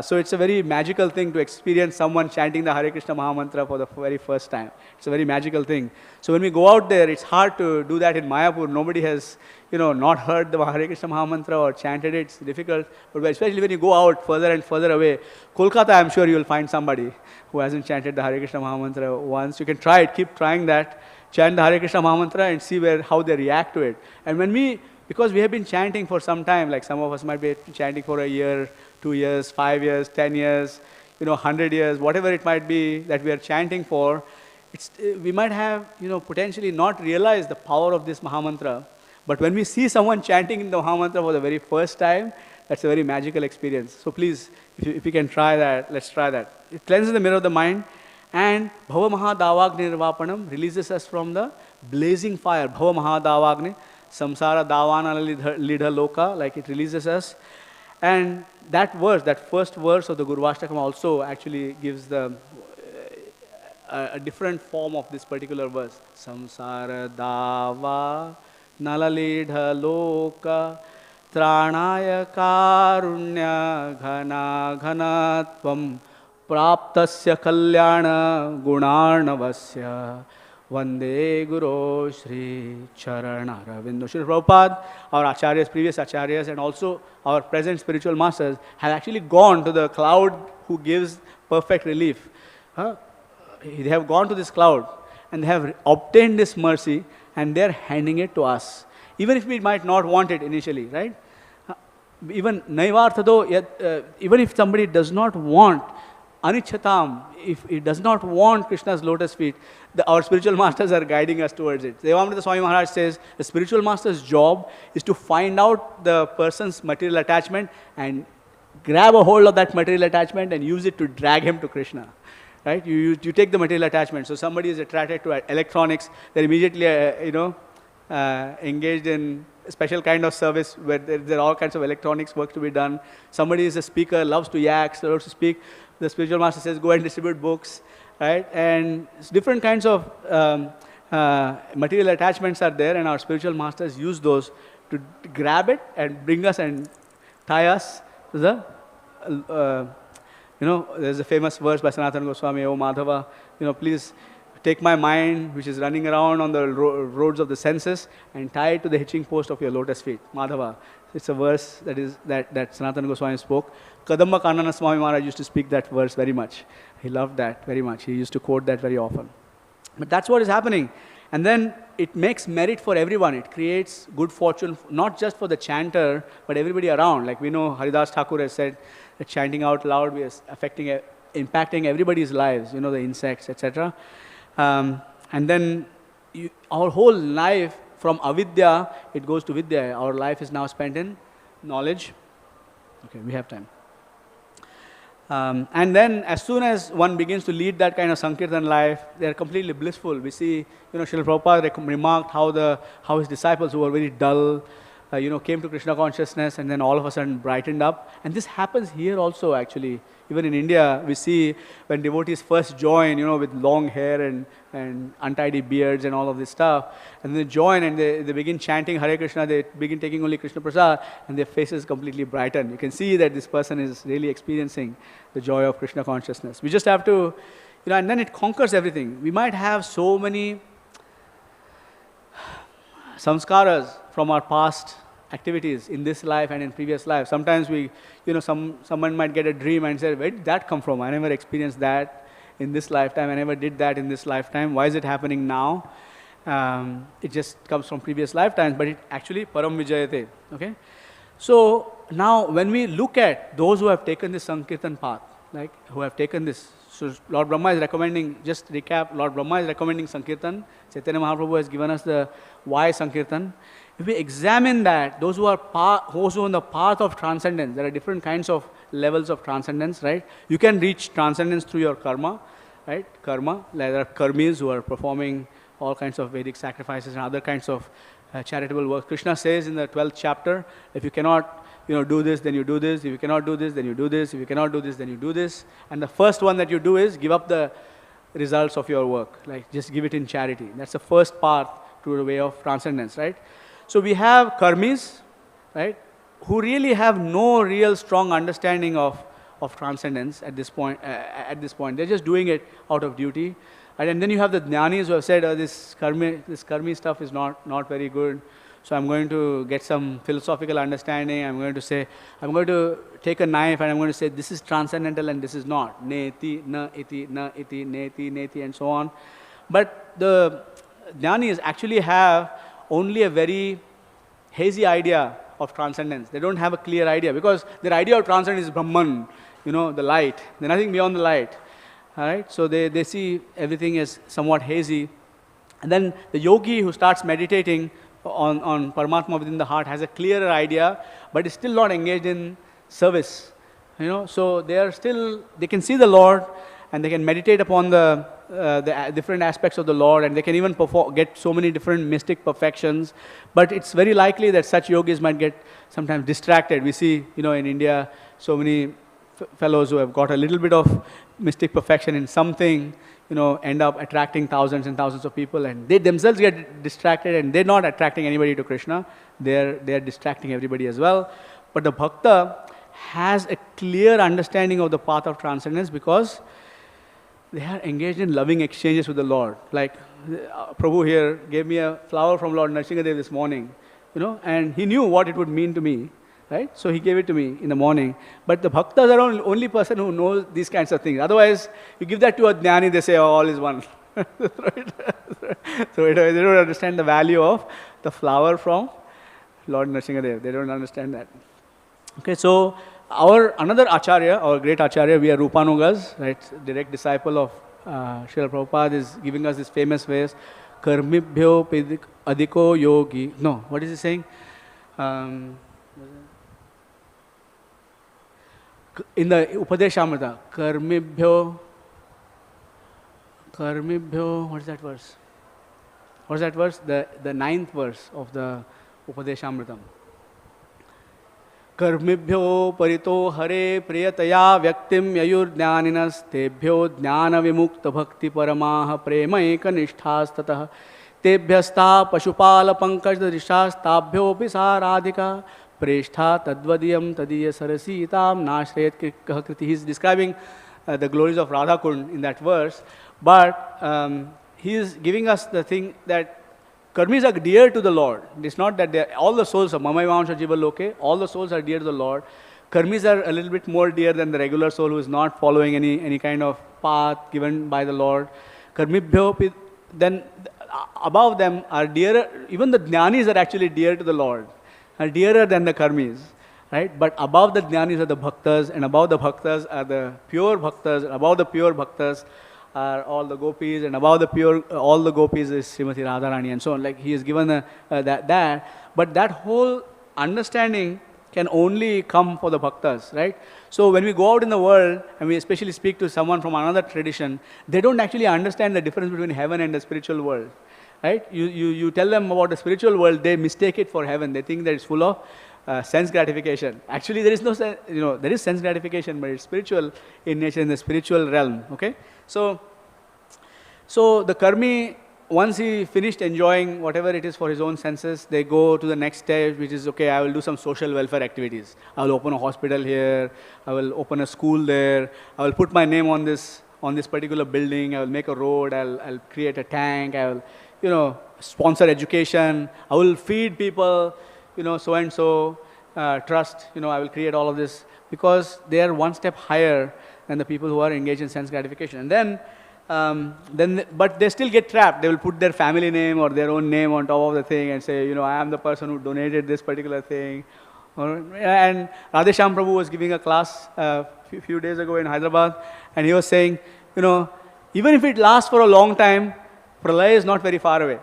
So it's a very magical thing to experience someone chanting the Hare Krishna Mahamantra for the very first time. It's a very magical thing. So when we go out there, it's hard to do that in Mayapur. Nobody has, not heard the Hare Krishna Mahamantra or chanted it. It's difficult. But especially when you go out further and further away, Kolkata, I'm sure you'll find somebody who hasn't chanted the Hare Krishna Mahamantra once. You can try it. Keep trying that. Chant the Hare Krishna Mahamantra and see how they react to it. And because we have been chanting for some time, like some of us might be chanting for a year, 2 years, 5 years, 10 years, 100 years, whatever it might be that we are chanting for, we might have, potentially not realized the power of this Mahamantra. But when we see someone chanting the Mahamantra for the very first time, that's a very magical experience. So please, if you can try that, let's try that. It cleanses the mirror of the mind, and bhavamahadavagni nirvapanam releases us from the blazing fire. Bhavamahadavagni, samsara davana lidha loka, like it releases us. And that first verse of the Gurvashtakam also actually gives a different form of this particular verse. Samsara dava nalalidha loka tranaya karunya ghana ghanatvam praptasya kalyana gunarnavasya Vande Guru Shri Charanaravindo. Shri Prabhupada, our acharyas, previous acharyas, and also our present spiritual masters have actually gone to the cloud who gives perfect relief. They have gone to this cloud and they have obtained this mercy and they are handing it to us. Even if we might not want it initially, right? Even naivarthado, even if somebody does not want Anichchatam, if it does not want Krishna's lotus feet, our spiritual masters are guiding us towards it. Devamrita Swami Maharaj says the spiritual master's job is to find out the person's material attachment and grab a hold of that material attachment and use it to drag him to Krishna. Right? You take the material attachment. So somebody is attracted to electronics, they're immediately engaged in a special kind of service where there are all kinds of electronics work to be done. Somebody is a speaker, loves to yak, loves to speak. The spiritual master says, go and distribute books, right? And different kinds of material attachments are there, and our spiritual masters use those to grab it and bring us and tie us to the, there's a famous verse by Sanatana Goswami, "O Madhava, please take my mind, which is running around on the roads of the senses, and tie it to the hitching post of your lotus feet." Madhava. It's a verse that Sanatana Goswami spoke. Kadamba Kanana Swami Maharaj used to speak that verse very much. He loved that very much. He used to quote that very often. But that's what is happening. And then it makes merit for everyone. It creates good fortune, not just for the chanter, but everybody around. Like we know Haridas Thakur has said that chanting out loud is impacting everybody's lives, the insects, etc. And then our whole life, from avidya, it goes to vidya. Our life is now spent in knowledge. Okay, we have time. And then as soon as one begins to lead that kind of Sankirtan life, they are completely blissful. We see, Srila Prabhupada remarked how his disciples who were very dull, came to Krishna consciousness and then all of a sudden brightened up. And this happens here also actually. Even in India, we see when devotees first join, with long hair and untidy beards and all of this stuff, and they join and they begin chanting Hare Krishna, they begin taking only Krishna Prasad, and their faces completely brighten. You can see that this person is really experiencing the joy of Krishna consciousness. We just have to, and then it conquers everything. We might have so many samskaras from our past activities in this life and in previous life. Sometimes someone might get a dream and say, where did that come from? I never experienced that in this lifetime. I never did that in this lifetime. Why is it happening now? It just comes from previous lifetimes, but it actually param vijayate. Okay? So now when we look at those who have taken this Sankirtan path, like who have taken this, so Lord Brahma is recommending, just recap, Lord Brahma is recommending Sankirtan. Chaitanya Mahaprabhu has given us the why Sankirtan. If we examine that, those who are on the path of transcendence, there are different kinds of levels of transcendence, right? You can reach transcendence through your karma, right? Karma, there are karmis who are performing all kinds of Vedic sacrifices and other kinds of charitable work. Krishna says in the 12th chapter, if you cannot do this, then you do this. If you cannot do this, then you do this. If you cannot do this, then you do this. And the first one that you do is give up the results of your work. Like just give it in charity. That's the first path to the way of transcendence, right? So we have karmis, right, who really have no real strong understanding of transcendence at this point. They're just doing it out of duty. And then you have the jnanis who have said, this karmi stuff is not very good. So I'm going to get some philosophical understanding. I'm going to take a knife and I'm going to say, this is transcendental and this is not. Neti, na iti, neti, neti, and so on. But the jnanis actually have only a very hazy idea of transcendence. They don't have a clear idea because their idea of transcendence is Brahman, the light. There's nothing beyond the light. All right? So they see everything as somewhat hazy. And then the yogi who starts meditating on Paramatma within the heart has a clearer idea, but is still not engaged in service. So they can see the Lord and they can meditate upon the different aspects of the Lord, and they can even get so many different mystic perfections. But it's very likely that such yogis might get sometimes distracted. We see, in India, so many fellows who have got a little bit of mystic perfection in something, end up attracting thousands and thousands of people, and they themselves get distracted, and they're not attracting anybody to Krishna. They're distracting everybody as well. But the bhakta has a clear understanding of the path of transcendence because they are engaged in loving exchanges with the Lord. Like Prabhu here gave me a flower from Lord Nrsingadev this morning, and he knew what it would mean to me, right? So he gave it to me in the morning. But the bhaktas are the only person who knows these kinds of things. Otherwise, you give that to a jnani, they say, all is one. So they don't understand the value of the flower from Lord Nrsingadev. They don't understand that. Okay, so another acharya, our great acharya, we are Rupanugas, right? Direct disciple of Srila Prabhupada, is giving us this famous verse, karmibhyo adhiko yogi. No, what is he saying? In the Upadeshamrita, karmibhyo, what is that verse? What is that verse? The ninth verse of the Upadeshamritam. Karmibhyo parito hare priyataya vyaktim yayur jnaninas tebhyo jnana vimukta bhakti paramaha prema eka nishthastatah tebhyasta pashupala pankaj drishas tabhyo pisaradhika prestha tadvadiyam tadiya sarasitam nashrayat kriti. He is describing the glories of Radha Kund in that verse, but he is giving us the thing that karmis are dear to the Lord. It's not that all the souls are mamai vansha jiva loke, all the souls are dear to the Lord. Karmis are a little bit more dear than the regular soul who is not following any kind of path given by the Lord. Karmibhyo, then above them are dearer, even the jnanis are actually dear to the Lord, are dearer than the karmis, right? But above the jnanis are the bhaktas, and above the bhaktas are the pure bhaktas, above the pure bhaktas are all the gopis, and above the pure, all the gopis is Srimati Radharani, and so on. Like he has given that. But that whole understanding can only come for the bhaktas, right? So when we go out in the world, and we especially speak to someone from another tradition, they don't actually understand the difference between heaven and the spiritual world, right? You tell them about the spiritual world, they mistake it for heaven. They think that it's full of sense gratification. Actually, there is no sense, there is sense gratification, but it's spiritual in nature, in the spiritual realm, okay? So the karmi, once he finished enjoying whatever it is for his own senses, they go to the next stage, which is, okay, I will do some social welfare activities. I will open a hospital here. I will open a school there. I will put my name on this particular building. I will make a road. I'll create a tank. I will, sponsor education. I will feed people, so and so, trust. I will create all of this because they are one step higher than the people who are engaged in sense gratification. And but they still get trapped. They will put their family name or their own name on top of the thing and say, I am the person who donated this particular thing. And Radheshyam Prabhu was giving a class a few days ago in Hyderabad, and he was saying, even if it lasts for a long time, Pralaya is not very far away,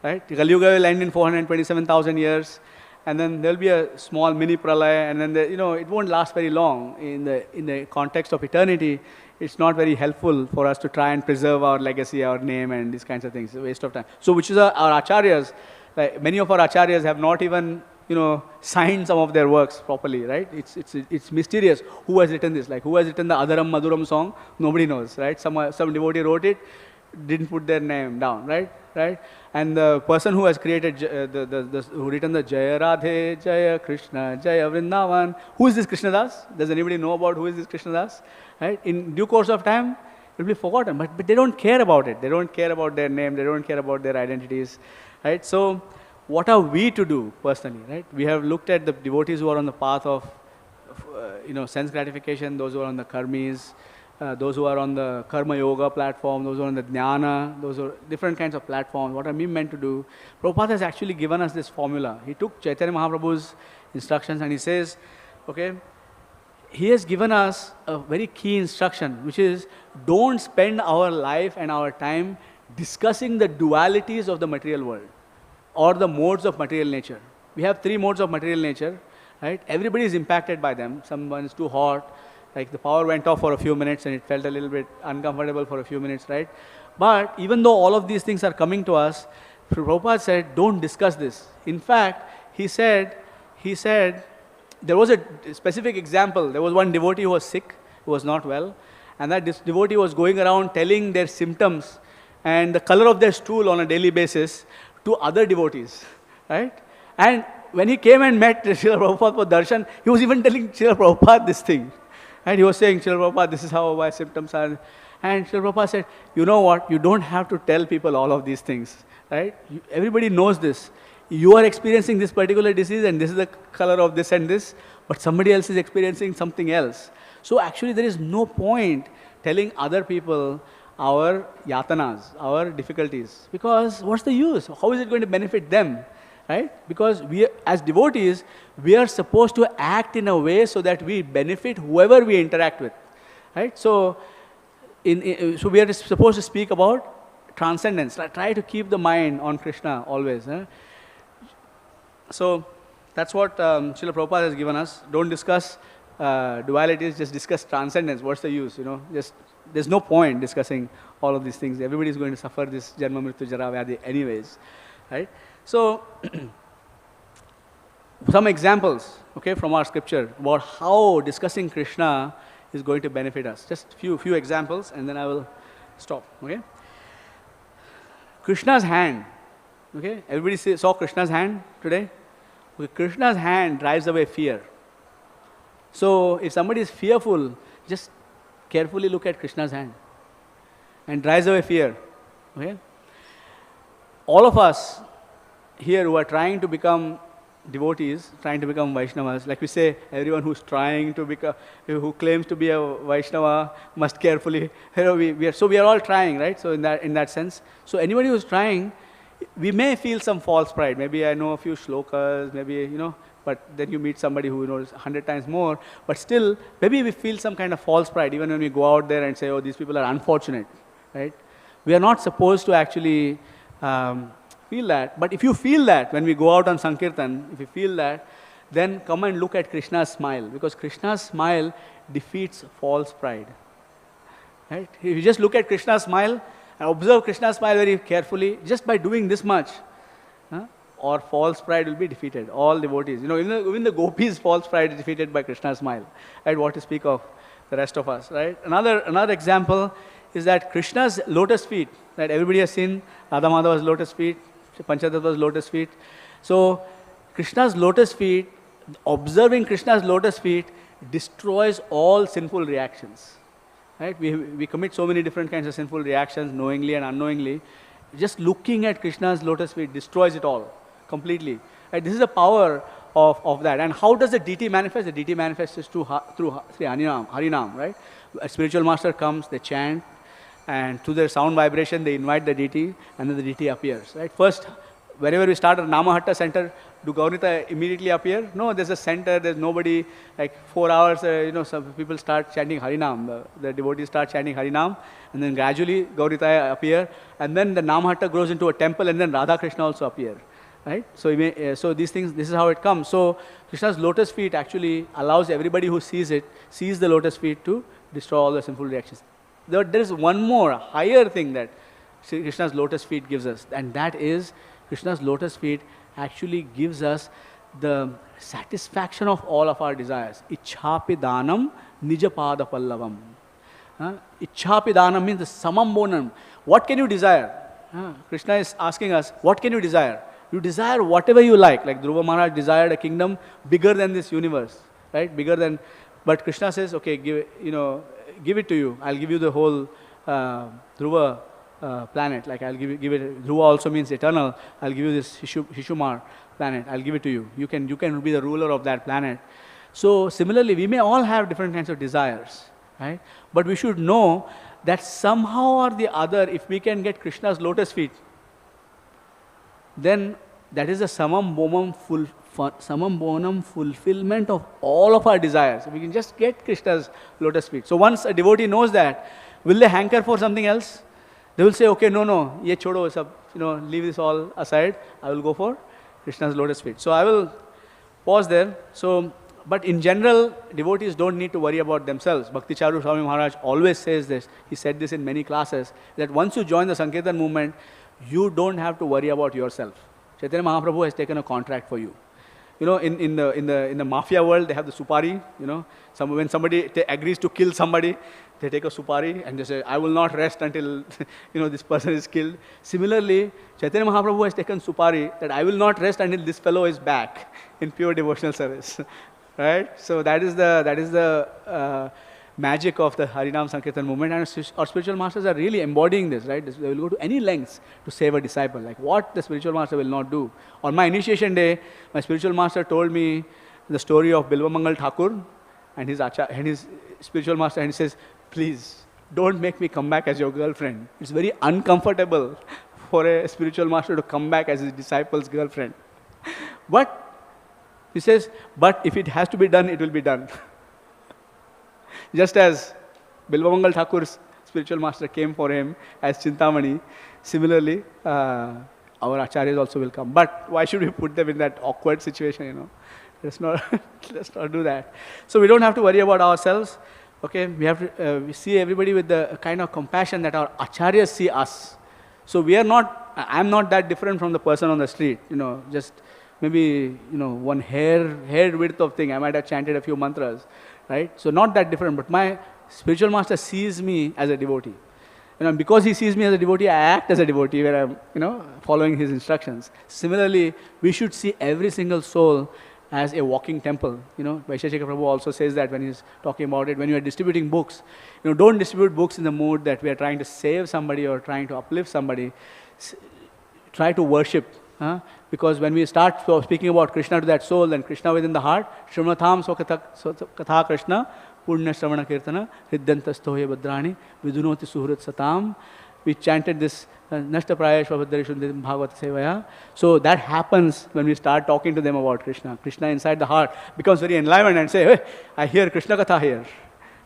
right? Kali Yuga will end in 427,000 years, and then there will be a small mini Pralaya, and then it won't last very long. In the context of eternity, it's not very helpful for us to try and preserve our legacy, our name, and these kinds of things. It's a waste of time. So, which is our acharyas. Like many of our acharyas have not even signed some of their works properly, right? It's mysterious. Who has written this? Like who has written the Adaram Maduram song? Nobody knows, right? Some devotee wrote it, didn't put their name down, right? And the person who has created who written the Jaya Radhe, Jaya Krishna, Jaya Vrindavan. Who is this Krishnadas? Does anybody know about who is this Krishnadas? Right? In due course of time, it will be forgotten. But they don't care about it. They don't care about their name. They don't care about their identities, right? So, what are we to do personally, right? We have looked at the devotees who are on the path of, sense gratification. Those who are on the karmis. Those who are on the karma yoga platform, those who are on the dīnā, those are different kinds of platforms. What are we meant to do? Prabhupada has actually given us this formula. He took Chaitanya Mahaprabhu's instructions and he says, okay, he has given us a very key instruction, which is don't spend our life and our time discussing the dualities of the material world or the modes of material nature. We have 3 modes of material nature, right? Everybody is impacted by them. Someone is too hot. Like the power went off for a few minutes and it felt a little bit uncomfortable for a few minutes, right? But even though all of these things are coming to us, Prabhupada said, don't discuss this. In fact, he said, there was a specific example. There was one devotee who was sick, who was not well, and that this devotee was going around telling their symptoms and the color of their stool on a daily basis to other devotees, right? And when he came and met Srila Prabhupada for darshan, he was even telling Srila Prabhupada this thing. And he was saying, Srila Prabhupada, this is how my symptoms are. And Srila Prabhupada said, you know what, you don't have to tell people all of these things, right? Everybody knows this. You are experiencing this particular disease and this is the color of this and this, but somebody else is experiencing something else. So actually there is no point telling other people our yatanas, our difficulties, because what's the use? How is it going to benefit them? right? Because we, as devotees, we are supposed to act in a way so that we benefit whoever we interact with, right? So, so we are supposed to speak about transcendence. Try to keep the mind on Krishna always. So, that's what Srila Prabhupada has given us. Don't discuss dualities, just discuss transcendence. What's the use, Just, there's no point discussing all of these things. Everybody is going to suffer this janma mrityu jara vyadhi anyways, right? So, some examples, okay, from our scripture about how discussing Krishna is going to benefit us. Just few examples, and then I will stop, okay? Krishna's hand, okay? Everybody saw Krishna's hand today? Okay, Krishna's hand drives away fear. So, if somebody is fearful, just carefully look at Krishna's hand and drives away fear, okay? All of us here who are trying to become devotees, trying to become Vaishnavas, like we say, everyone who's trying to become, who claims to be a Vaishnava must carefully, we are all trying, right? So in that sense, so anybody who's trying, we may feel some false pride. Maybe I know a few shlokas, maybe, but then you meet somebody who knows 100 times more, but still, maybe we feel some kind of false pride, even when we go out there and say, oh, these people are unfortunate, right? We are not supposed to actually feel that. But if you feel that, when we go out on Sankirtan, if you feel that, then come and look at Krishna's smile, because Krishna's smile defeats false pride, right? If you just look at Krishna's smile, and observe Krishna's smile very carefully, just by doing this much, or false pride will be defeated. All devotees, even the gopis' false pride is defeated by Krishna's smile, right? What to speak of the rest of us, right? Another example is that Krishna's lotus feet, right? Everybody has seen Radha Madhava's lotus feet, Panchatattva's lotus feet. So, Krishna's lotus feet, observing Krishna's lotus feet destroys all sinful reactions. Right? We commit so many different kinds of sinful reactions, knowingly and unknowingly. Just looking at Krishna's lotus feet destroys it all, completely. Right? This is the power of that. And how does the deity manifest? The deity manifests through Harinam, right? A spiritual master comes, they chant, and through their sound vibration, they invite the deity, and then the deity appears, right? First, wherever we start a Namahatta center, do Gaurita immediately appear? No, there's a center, there's nobody, like 4 hours, some people start chanting Harinam, the devotees start chanting Harinam, and then gradually Gaurita appear, and then the Namahatta grows into a temple, and then Radha Krishna also appear, right? So, so these things, this is how it comes. So, Krishna's lotus feet actually allows everybody who sees the lotus feet to destroy all the sinful reactions. There is one more, higher thing that Krishna's lotus feet gives us, and that is Krishna's lotus feet actually gives us the satisfaction of all of our desires. Ichhapi danam nijapada pallavam. Ichhapi danam means the samam bonam. What can you desire? Krishna is asking us, what can you desire? You desire whatever you like Dhruva Maharaj desired a kingdom bigger than this universe, right? But Krishna says, okay, give it to you. I'll give you the whole Dhruva planet. I'll give it. Dhruva also means eternal. I'll give you this Hishumar planet. I'll give it to you. You can be the ruler of that planet. So similarly, we may all have different kinds of desires, right? But we should know that somehow or the other, if we can get Krishna's lotus feet, then that is a samam bonam fulfillment of all of our desires. We can just get Krishna's lotus feet. So once a devotee knows that, will they hanker for something else? They will say, okay, no, ye chodo, leave this all aside. I will go for Krishna's lotus feet. So I will pause there. So, but in general, devotees don't need to worry about themselves. Bhakti Charu Swami Maharaj always says this. He said this in many classes, that once you join the Sankirtan movement, you don't have to worry about yourself. Chaitanya Mahaprabhu has taken a contract for you. In the mafia world, they have the supari. When somebody agrees to kill somebody, they take a supari and they say, I will not rest until this person is killed. Similarly, Chaitanya Mahaprabhu has taken supari that I will not rest until this fellow is back in pure devotional service. Right? So that is the magic of the Harinam Sankirtan movement, and our spiritual masters are really embodying this, right? They will go to any lengths to save a disciple, like what the spiritual master will not do. On my initiation day, my spiritual master told me the story of Bilvamangal Thakur and his spiritual master, and he says, please, don't make me come back as your girlfriend. It's very uncomfortable for a spiritual master to come back as his disciple's girlfriend. But, he says, but if it has to be done, it will be done. Just as Bilvamangal Thakur's spiritual master came for him as Chintamani, similarly, our acharyas also will come. But why should we put them in that awkward situation, you know? Let's not do that. So we don't have to worry about ourselves. Okay, we have to we see everybody with the kind of compassion that our acharyas see us. So we are not, I'm not that different from the person on the street, you know, just maybe, you know, one hair width of thing. I might have chanted a few mantras, right? So not that different, but my spiritual master sees me as a devotee. You know, because he sees me as a devotee, I act as a devotee where I'm, you know, following his instructions. Similarly, we should see every single soul as a walking temple. You know, Vaisheshika Prabhu also says that when he's talking about it, when you are distributing books, you know, don't distribute books in the mood that we are trying to save somebody or trying to uplift somebody. Try to worship. Because when we start speaking about Krishna to that soul, then Krishna within the heart, Shramatham Katha Krishna, Purna Shravana Kirtana, Hridyantastohe Badrani, Vidunoti Suhrit Satam. We chanted this Nashta Prayashva Bhadraishun Bhagavata Sevaya. So that happens when we start talking to them about Krishna. Krishna inside the heart becomes very enlivened and say, hey, I hear Krishna Katha here.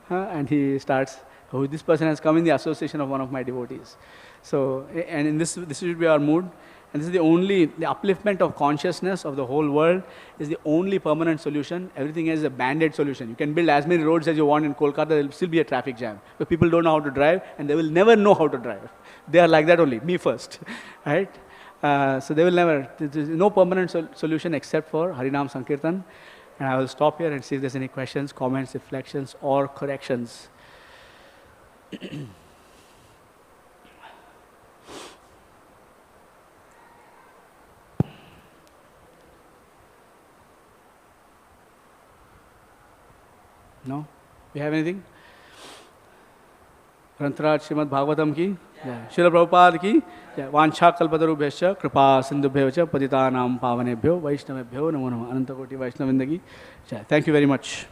And he starts, oh, this person has come in the association of one of my devotees. So, and in this should be our mood. And this is the upliftment of consciousness of the whole world is the only permanent solution. Everything else is a band-aid solution. You can build as many roads as you want in Kolkata, there will still be a traffic jam. But people don't know how to drive, and they will never know how to drive. They are like that only, me first, right? So they will never, there is no permanent solution except for Harinam Sankirtan. And I will stop here and see if there's any questions, comments, reflections, or corrections. No? You have anything? Grantaraj Srimad Bhagavatam ki jai. Srila Prabhupada ki jai. Vancha kalpatarubhyascha kripa sindhubhyo patitanam pavanebhyo vaishnavebhyo namo namo anantakoti vaishnavindagi jai. Thank you very much.